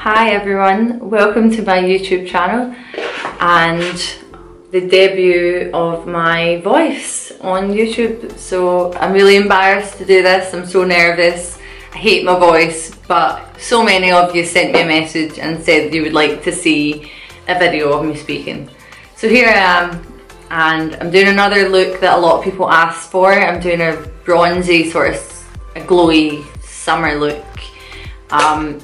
Hi everyone, welcome to my YouTube channel and the debut of my voice on YouTube. So I'm really embarrassed to do this, I'm so nervous, I hate my voice, but so many of you sent me a message and said you would like to see a video of me speaking. So here I am, and I'm doing another look that a lot of people asked for. I'm doing a bronzy sort of a glowy summer look.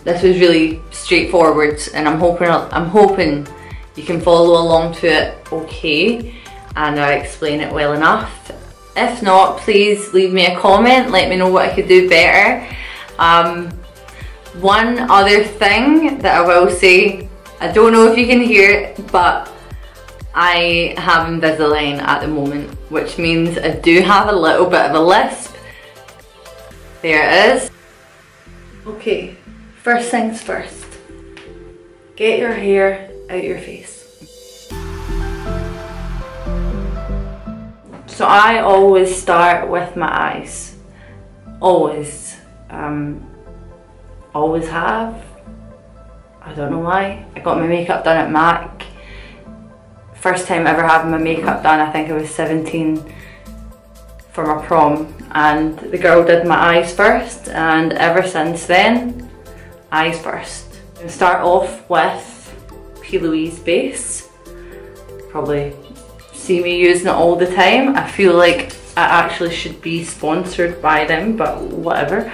This was really straightforward, and I'm hoping you can follow along to it okay, and I explain it well enough. If not, please leave me a comment, let me know what I could do better. One other thing that I will say, I don't know if you can hear it, but I have Invisalign at the moment, which means I do have a little bit of a lisp. There it is. Okay, first things first, get your hair out your face. So I always start with my eyes, always, always have. I don't know why. I got my makeup done at MAC. First time ever having my makeup done, I think I was 17 for my prom, and the girl did my eyes first, and ever since then, eyes first. I'm going to start off with P. Louise base. Probably see me using it all the time. I feel like I actually should be sponsored by them, but whatever.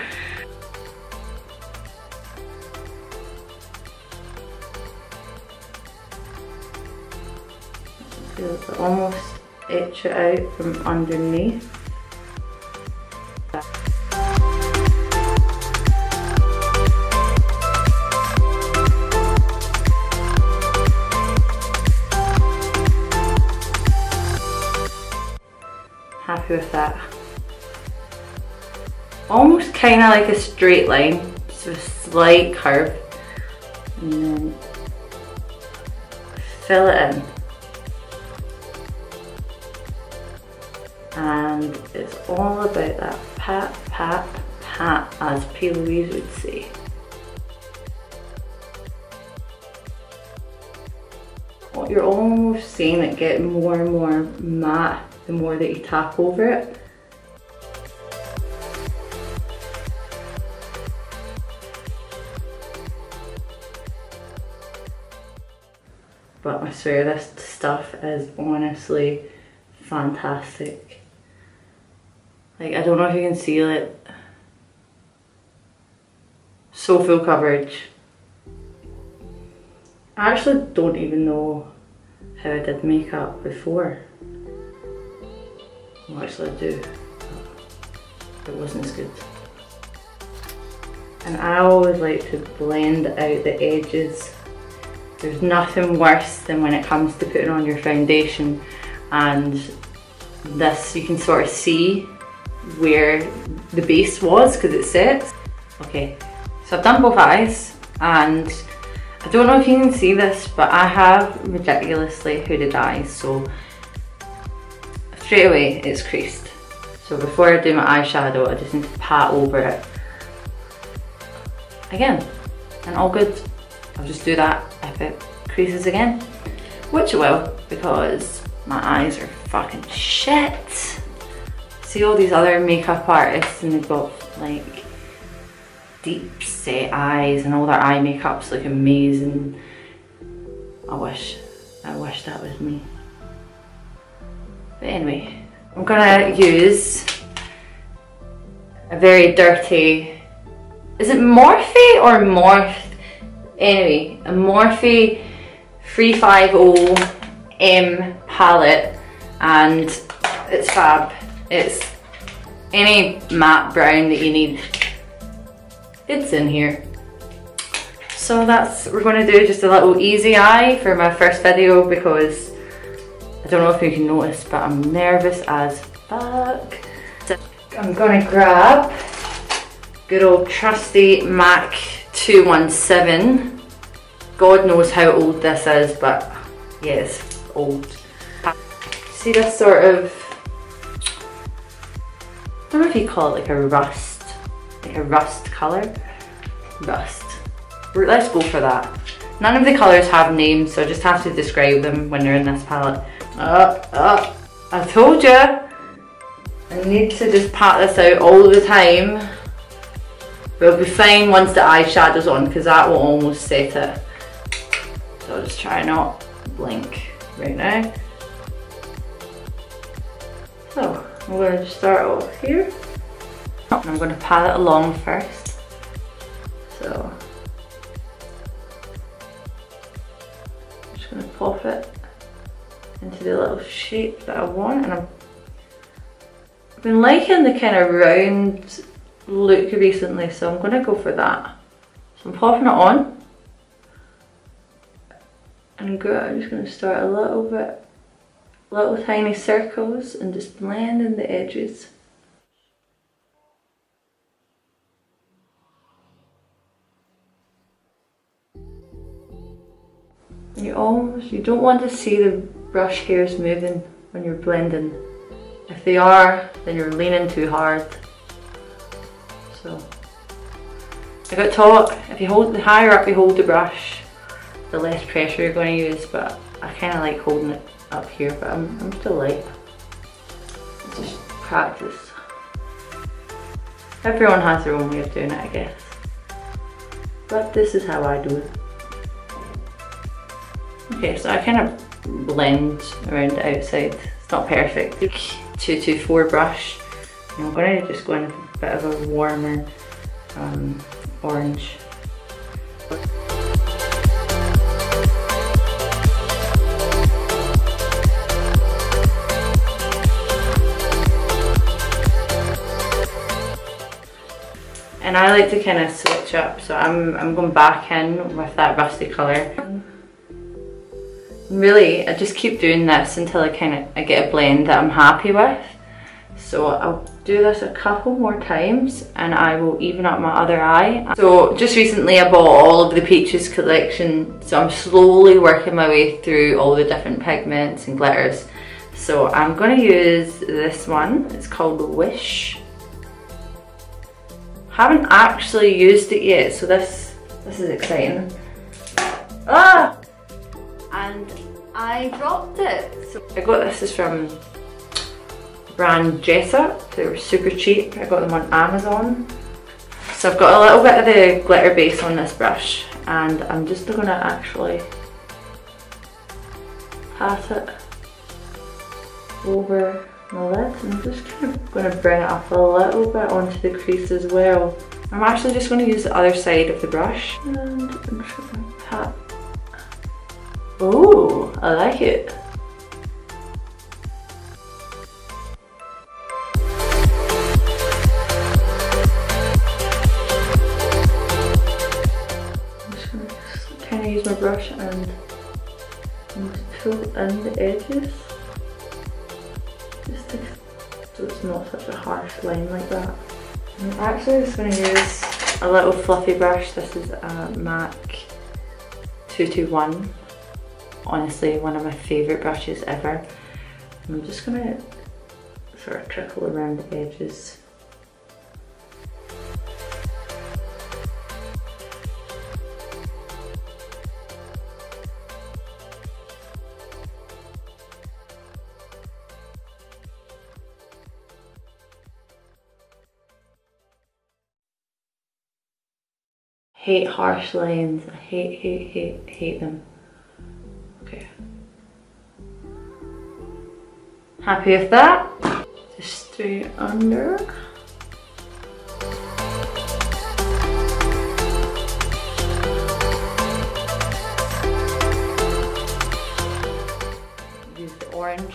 Almost etch it out from underneath. Happy with that. Almost kind of like a straight line, just a slight curve, and then fill it in. And it's all about that pat, pat, pat, as P. Louise would say. You're almost seeing it get more and more matte the more that you tap over it. But I swear this stuff is honestly fantastic. Like, I don't know if you can see it. So full coverage. I actually don't even know how I did makeup before. Well, actually I do, but it wasn't as good. And I always like to blend out the edges. There's nothing worse than when it comes to putting on your foundation, and this, you can sort of see where the base was because it sets. Okay, so I've done both eyes, and I don't know if you can see this, but I have ridiculously hooded eyes, so straight away it's creased. So before I do my eyeshadow, I just need to pat over it again, and all good. I'll just do that if it creases again, which it will, because my eyes are fucking shit. See all these other makeup artists, and they've got like deep set eyes and all their eye makeup's like amazing. I wish that was me. But anyway, I'm gonna use a very dirty, is it Morphe or Morph? Anyway, a Morphe 350M palette, and it's fab. It's any matte brown that you need, it's in here. So that's, we're going to do just a little easy eye for my first video, because I don't know if you can notice, but I'm nervous as fuck. So I'm going to grab good old trusty MAC 217. God knows how old this is, but yes, old. See this sort of, I don't know if you call it like a rust colour. Rust. let's go for that. None of the colours have names, so I just have to describe them when they're in this palette. I told you! I need to just pat this out all the time. We'll be fine once the eyeshadow's on, because that will almost set it. So I'll just try not blink right now. So I'm going to start off here. And I'm going to pat it along first. So I'm just going to pop it into the little shape that I want, and I've been liking the kind of round look recently, so I'm going to go for that. So I'm popping it on, and I'm just going to start a little bit, little tiny circles, and just blend in the edges. You don't want to see the brush hairs moving when you're blending. If they are, then you're leaning too hard. So I got taught, if you hold, the higher up you hold the brush, the less pressure you're going to use, but I kind of like holding it up here, but I'm still light. It's just practice. Everyone has their own way of doing it, I guess. But this is how I do it. Okay, so I kind of blend around the outside. It's not perfect. 224 brush. And I'm going to just go in with a bit of a warmer orange. And I like to kind of switch up, so I'm going back in with that rusty colour. Really, I just keep doing this until I get a blend that I'm happy with. So I'll do this a couple more times and I will even up my other eye. So just recently I bought all of the Peaches collection, so I'm slowly working my way through all the different pigments and glitters. So I'm going to use this one, it's called Wish. Haven't actually used it yet, so this is exciting. Ah! And I dropped it. So I got this from the brand Jessup. They were super cheap. I got them on Amazon. So I've got a little bit of the glitter base on this brush, and I'm just going to actually pat it over my lid. I'm just kind of going to bring it up a little bit onto the crease as well. I'm actually just going to use the other side of the brush, and I'm just going to pat. Oh, I like it. I'm just going to kind of use my brush and pull in the edges, just so it's not such a harsh line like that. I'm actually just going to use a little fluffy brush. This is a MAC 221. Honestly, one of my favourite brushes ever. I'm just going to sort of trickle around the edges. Hate harsh lines. I hate them. Okay. Happy with that? Just straight under. Use the orange.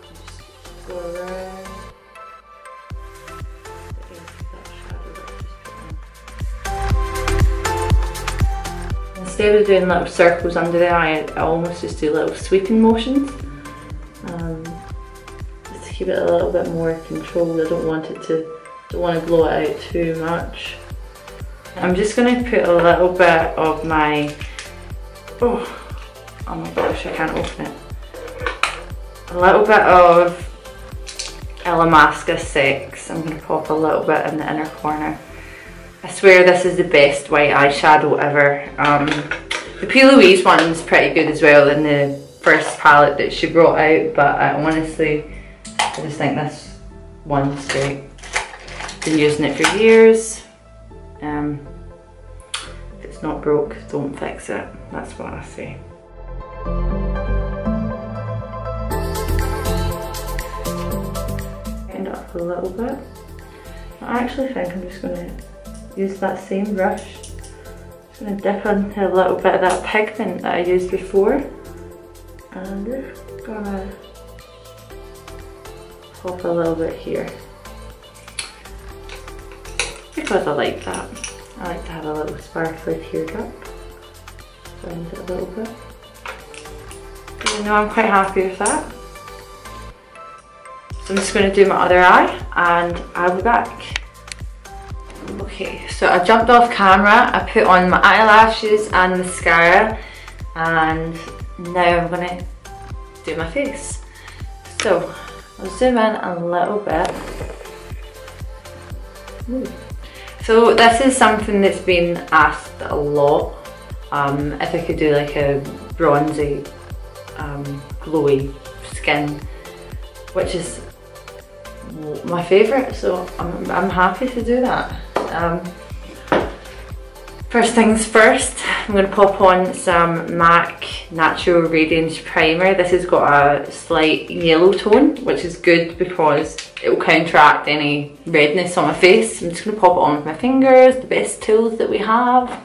Just go around. Instead of doing little circles under the eye, I almost just do little sweeping motions. Just to keep it a little bit more controlled. I don't want to blow it out too much. I'm just going to put a little bit of my, oh my gosh, I can't open it. A little bit of Alamasca 6. I'm going to pop a little bit in the inner corner. I swear this is the best white eyeshadow ever. The P. Louise one's pretty good as well in the first palette that she brought out, but I just think this one's great. Been using it for years. If it's not broke, don't fix it. That's what I say. End up a little bit. I actually think I'm just going to use that same brush. Just going to dip into a little bit of that pigment that I used before. And I'm just going to pop a little bit here. Because I like that. I like to have a little sparkly teardrop. Blend it a little bit. You know, I'm quite happy with that. So I'm just going to do my other eye and I'll be back. Okay, so I jumped off camera, I put on my eyelashes and mascara, and now I'm going to do my face. So I'll zoom in a little bit. Ooh. So this is something that's been asked a lot, if I could do like a bronzy, glowy skin, which is my favourite, so I'm happy to do that. First things first, I'm going to pop on some MAC Natural Radiance Primer. This has got a slight yellow tone, which is good because it will counteract any redness on my face. I'm just going to pop it on with my fingers, the best tools that we have.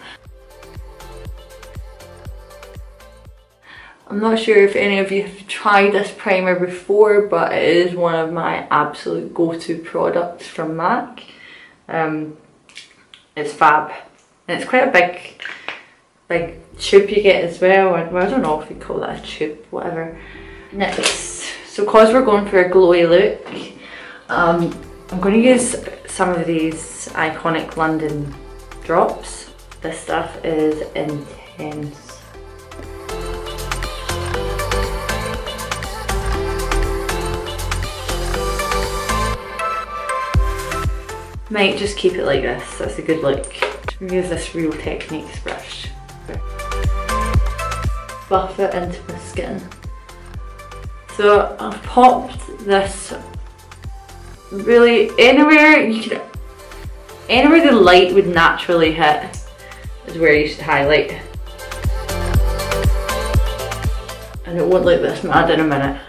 I'm not sure if any of you have tried this primer before, but it is one of my absolute go-to products from MAC. It's fab, and it's quite a big tube you get as well. I don't know if you call that a tube, whatever. Next, so because we're going for a glowy look, I'm going to use some of these iconic London drops. This stuff is intense. Might just keep it like this, that's a good look. Use this Real Techniques brush. Buff it into my skin. So I've popped this really anywhere the light would naturally hit is where you should highlight. And it won't look this mad in a minute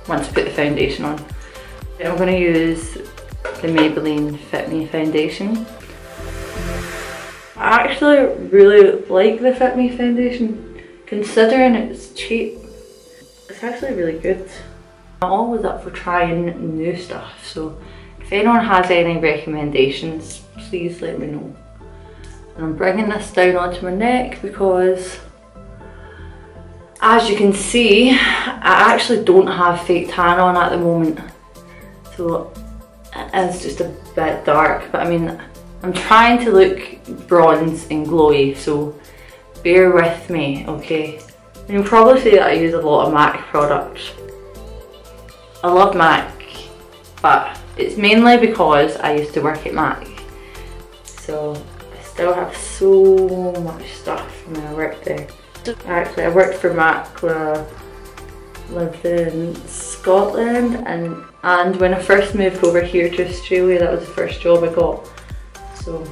once I put the foundation on. I'm going to use the Maybelline Fit Me foundation. I actually really like the Fit Me foundation, considering it's cheap. It's actually really good. I'm always up for trying new stuff, so if anyone has any recommendations, please let me know. And I'm bringing this down onto my neck because, as you can see, I actually don't have fake tan on at the moment, so it's just a bit dark, but I mean, I'm trying to look bronze and glowy, so bear with me, okay? And you'll probably see that I use a lot of MAC products. I love MAC, but it's mainly because I used to work at MAC. So I still have so much stuff from when I worked there. Actually, I worked for MAC when I lived in Scotland, and when I first moved over here to Australia, that was the first job I got. So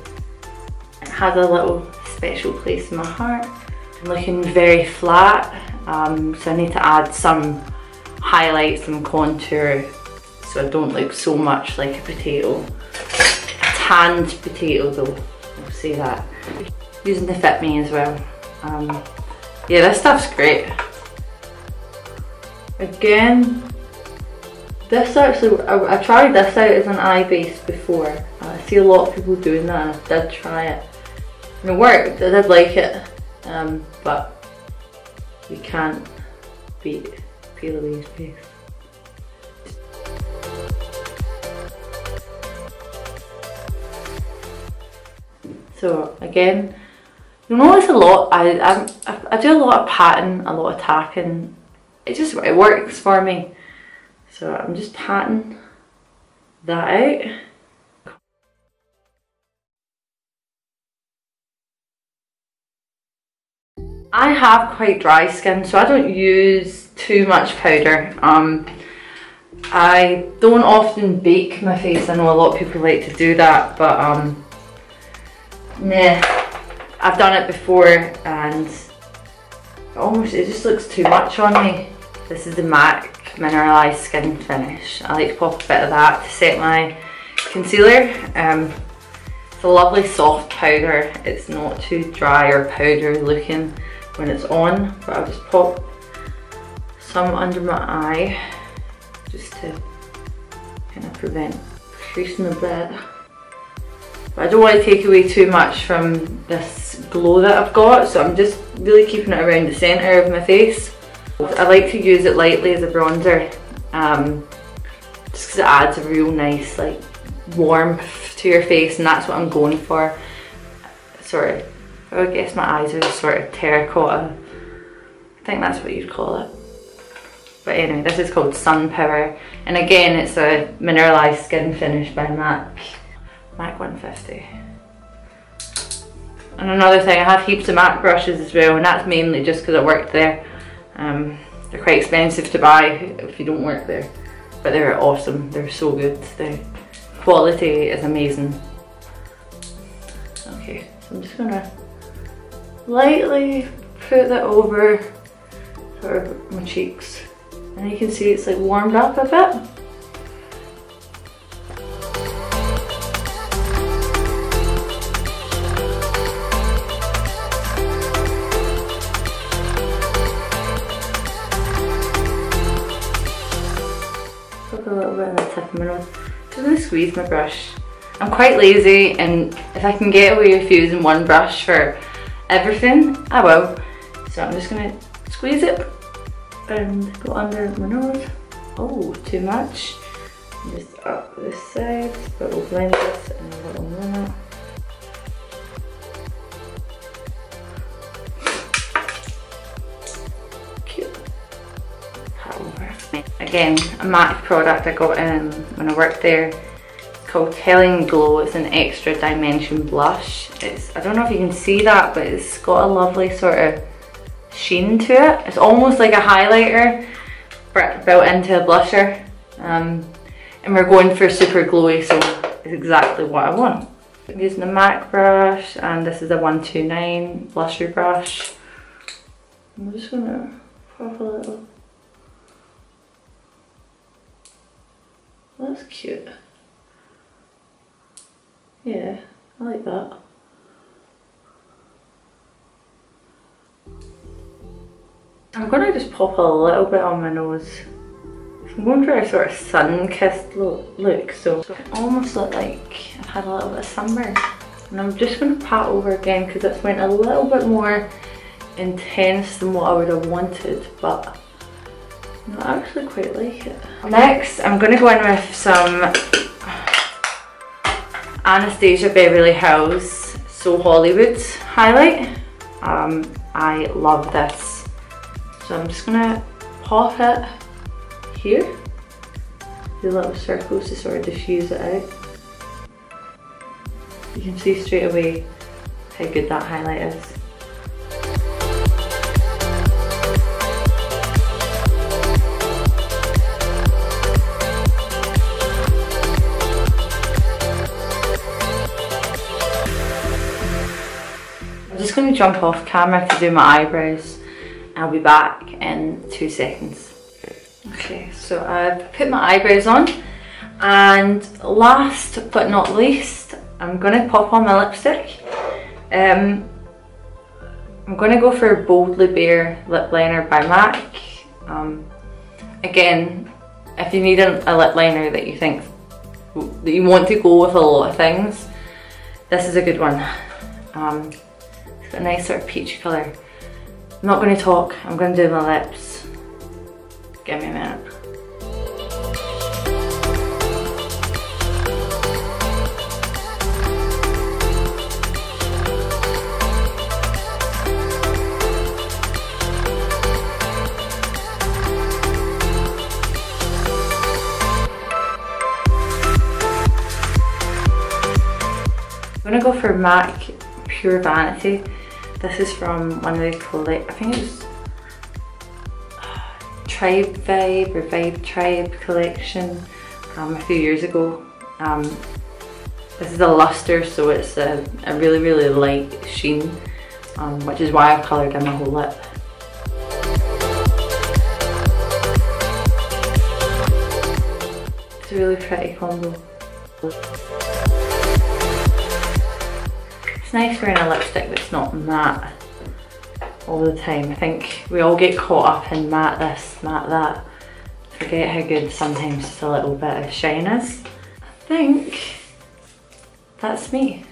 it has a little special place in my heart. I'm looking very flat, so I need to add some highlights and contour so I don't look so much like a potato. A tanned potato though, I'll say that. Using the Fit Me as well. Yeah, this stuff's great. Again, this actually, I tried this out as an eye base before. I see a lot of people doing that, and I did try it. And it worked, I did like it, but you can't beat P. Louise base. So again, you'll notice a lot, I do a lot of patting, a lot of tapping. It works for me. So I'm just patting that out. I have quite dry skin, so I don't use too much powder. I don't often bake my face. I know a lot of people like to do that, but nah, I've done it before and it just looks too much on me. This is the MAC Mineralized Skin Finish. I like to pop a bit of that to set my concealer. It's a lovely soft powder. It's not too dry or powdery looking when it's on, but I'll just pop some under my eye just to kind of prevent creasing a bit. But I don't want to take away too much from this glow that I've got, so I'm just really keeping it around the centre of my face. I like to use it lightly as a bronzer, just because it adds a real nice like warmth to your face, and that's what I'm going for. Sort of, I would guess my eyes are sort of terracotta. I think that's what you'd call it. But anyway, this is called Sun Power, and again it's a mineralized skin finish by MAC 150. And another thing, I have heaps of MAC brushes as well, and that's mainly just because I worked there. They're quite expensive to buy if you don't work there, but they're awesome. They're so good. The quality is amazing. Okay, so I'm just gonna lightly put that over sort of my cheeks, and you can see it's like warmed up a bit. A little bit on the tip of my nose. Just gonna squeeze my brush. I'm quite lazy, and if I can get away with using one brush for everything, I will. So I'm just gonna squeeze it and go under my nose. Oh, too much. And just up this side, but we'll blend this in a little minute. Again, a MAC product I got in when I worked there. It's called Telling Glow. It's an extra dimension blush. I don't know if you can see that, but it's got a lovely sort of sheen to it. It's almost like a highlighter built into a blusher. And we're going for super glowy, so it's exactly what I want. I'm using a MAC brush, and this is a 129 blusher brush. I'm just gonna pop a little. That's cute. Yeah, I like that. I'm gonna just pop a little bit on my nose. I'm going for a sort of sun-kissed look, so it almost look like I've had a little bit of sunburn. And I'm just gonna pat over again because it's went a little bit more intense than what I would have wanted, but no, I actually quite like it. Next, I'm going to go in with some Anastasia Beverly Hills So Hollywood highlight. I love this. So I'm just going to pop it here. Do little circles to sort of diffuse it out. You can see straight away how good that highlight is. I'm just going to jump off camera to do my eyebrows. I'll be back in 2 seconds. Okay, so I've put my eyebrows on, and last but not least, I'm going to pop on my lipstick. I'm going to go for Boldly Bare lip liner by MAC. Again, if you need a lip liner that you think that you want to go with a lot of things, this is a good one. It's got a nice sort of peach colour. I'm not going to talk, I'm going to do my lips. Give me a minute. I'm going to go for MAC Pure Vanity. This is from one of the I think it was Tribe Vibe or Vibe Tribe collection a few years ago. This is a luster, so it's a really, really light sheen, which is why I've coloured in my whole lip. It's a really pretty combo. It's nice wearing a lipstick that's not matte all the time. I think we all get caught up in matte this, matte that. Forget how good sometimes just a little bit of shine is. I think that's me.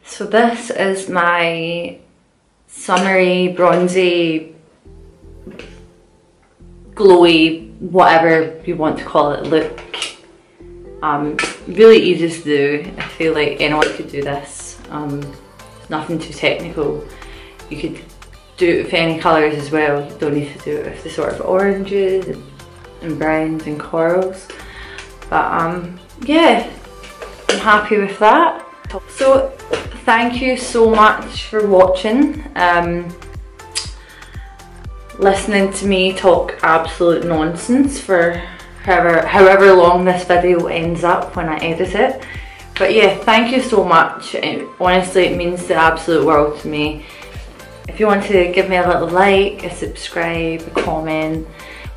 So this is my summery, bronzy, glowy, whatever you want to call it look. Really easy to do. I feel like anyone could do this. Nothing too technical. You could do it with any colours as well. You don't need to do it with the sort of oranges and browns and corals. But yeah, I'm happy with that. So thank you so much for watching. Listening to me talk absolute nonsense for however long this video ends up when I edit it. But yeah, thank you so much. Honestly, it means the absolute world to me. If you want to give me a little like, a subscribe, a comment,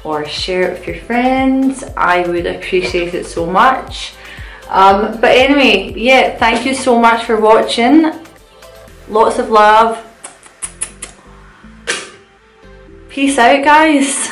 or share it with your friends, I would appreciate it so much. But anyway, yeah, thank you so much for watching. Lots of love. Peace out, guys.